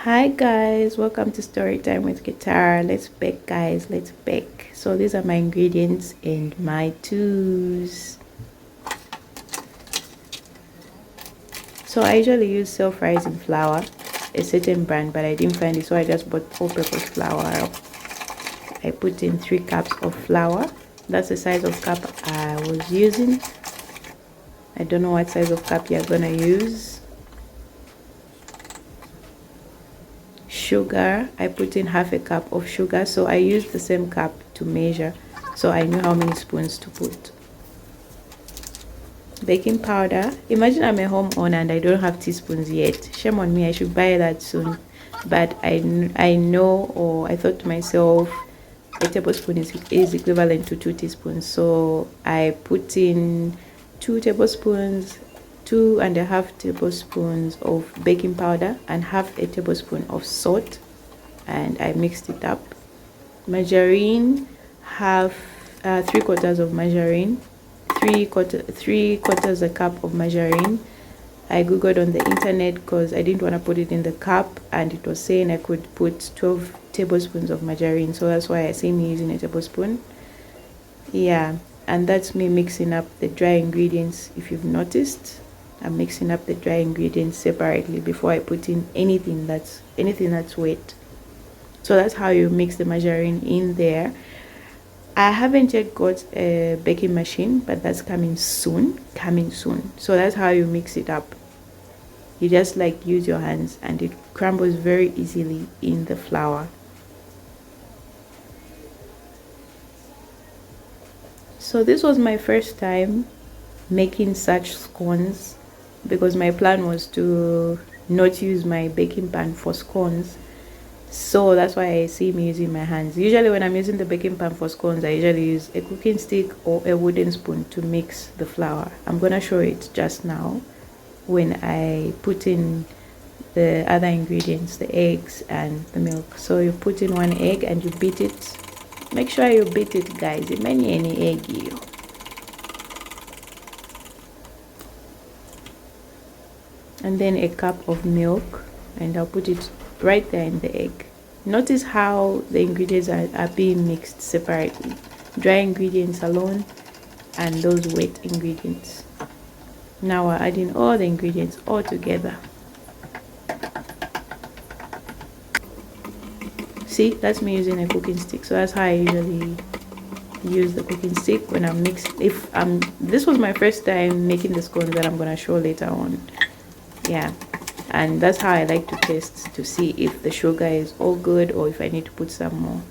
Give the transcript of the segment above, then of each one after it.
Hi guys, welcome to story time with guitar. Let's bake, guys. Let's bake. So these are my ingredients and my tools. So I usually use self-rising flour, a certain brand, but I didn't find it, so I just bought all-purpose flour. I put in 3 cups of flour. That's the size of cup I was using. I don't know what size of cup you're gonna use. Sugar, I put in half a cup of sugar, so I used the same cup to measure, so I knew how many spoons to put. Baking powder, imagine I'm a homeowner and I don't have teaspoons yet. Shame on me, I should buy that soon. But I know, or I thought to myself, a tablespoon is equivalent to 2 teaspoons, so I put in 2 tablespoons, 2.5 tablespoons of baking powder and half a tablespoon of salt, and I mixed it up. Margarine, half 3/4 of margarine, three quarters a cup of margarine. I googled on the internet because I didn't want to put it in the cup, and it was saying I could put 12 tablespoons of margarine, so that's why I see me using a tablespoon. Yeah, and that's me mixing up the dry ingredients. If you've noticed, I'm mixing up the dry ingredients separately before I put in anything that's wet. So that's how you mix the margarine in there. I haven't yet got a baking machine, but that's coming soon. So that's how you mix it up. You just like use your hands and it crumbles very easily in the flour. So this was my first time making such scones, because my plan was to not use my baking pan for scones. So that's why I see me using my hands. Usually when I'm using the baking pan for scones, I usually use a cooking stick or a wooden spoon to mix the flour. I'm gonna show it just now when I put in the other ingredients, the eggs and the milk. So you put in 1 egg and you beat it. Make sure you beat it, guys. Any egg you. And then a cup of milk, and I'll put it right there in the egg. Notice how the ingredients are being mixed separately. Dry ingredients alone and those wet ingredients. Now we're adding all the ingredients all together. See, that's me using a cooking stick. So that's how I usually use the cooking stick when I'm mixing. This was my first time making the scones that I'm gonna show later on. Yeah, and that's how I like to test to see if the sugar is all good or if I need to put some more.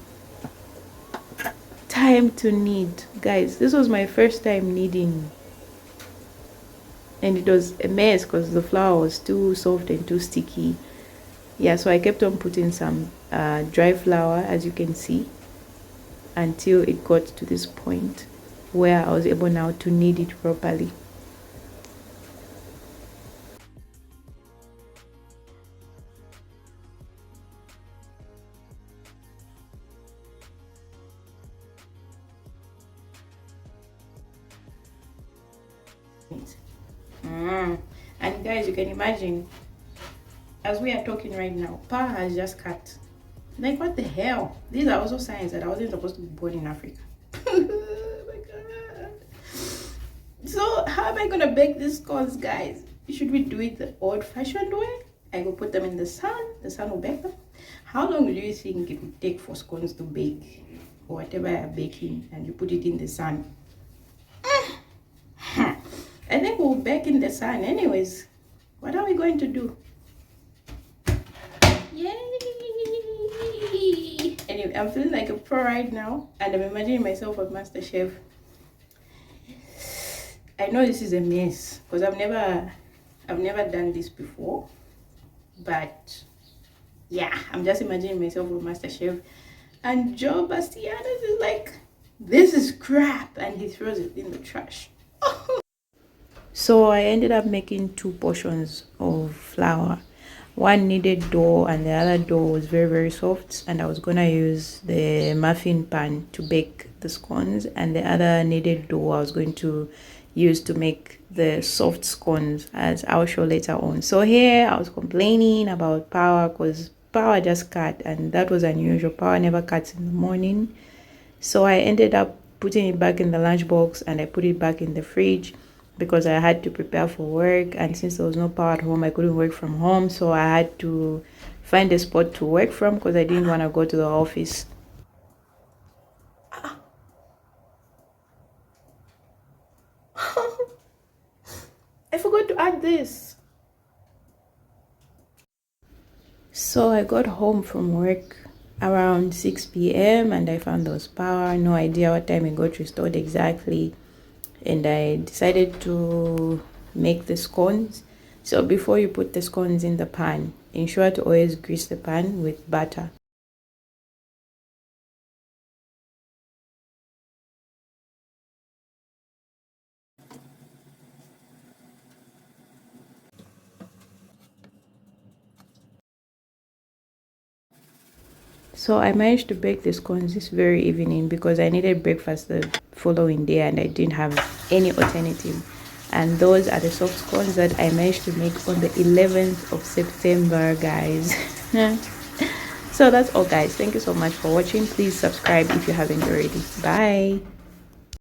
Time to knead, guys. This was my first time kneading, and it was a mess because the flour was too soft and too sticky. Yeah, so I kept on putting some dry flour, as you can see, until it got to this point where I was able now to knead it properly. And guys, you can imagine, as we are talking right now, power has just cut. Like, what the hell? These are also signs that I wasn't supposed to be born in Africa. Oh my god. So how am I gonna bake these scones, guys? Should we do it the old-fashioned way? I go put them in the sun will bake them. How long do you think it would take for scones to bake, or whatever you're baking, and you put it in the sun? I think we'll bake in the sun anyways. What are we going to do? Yay! Anyway, I'm feeling like a pro right now, and I'm imagining myself as Master Chef. I know this is a mess because I've never done this before, but yeah, I'm just imagining myself as Master Chef, and Joe Bastianus is like, this is crap, and he throws it in the trash. So I ended up making 2 portions of flour. One needed dough and the other dough was very soft, and I was gonna use the muffin pan to bake the scones, and the other needed dough I was going to use to make the soft scones, as I'll show later on. So here I was complaining about power because power just cut, and that was unusual. Power never cuts in the morning. So I ended up putting it back in the lunchbox, and I put it back in the fridge because I had to prepare for work. And since there was no power at home, I couldn't work from home. So I had to find a spot to work from because I didn't want to go to the office. I forgot to add this. So I got home from work around 6 p.m. and I found there was power. No idea what time it got restored exactly. And I decided to make the scones. So before you put the scones in the pan, ensure to always grease the pan with butter. So I managed to bake the scones this very evening because I needed breakfast the following day and I didn't have any alternative. And those are the soft scones that I managed to make on the 11th of September, guys. So that's all, guys. Thank you so much for watching. Please subscribe if you haven't already. Bye.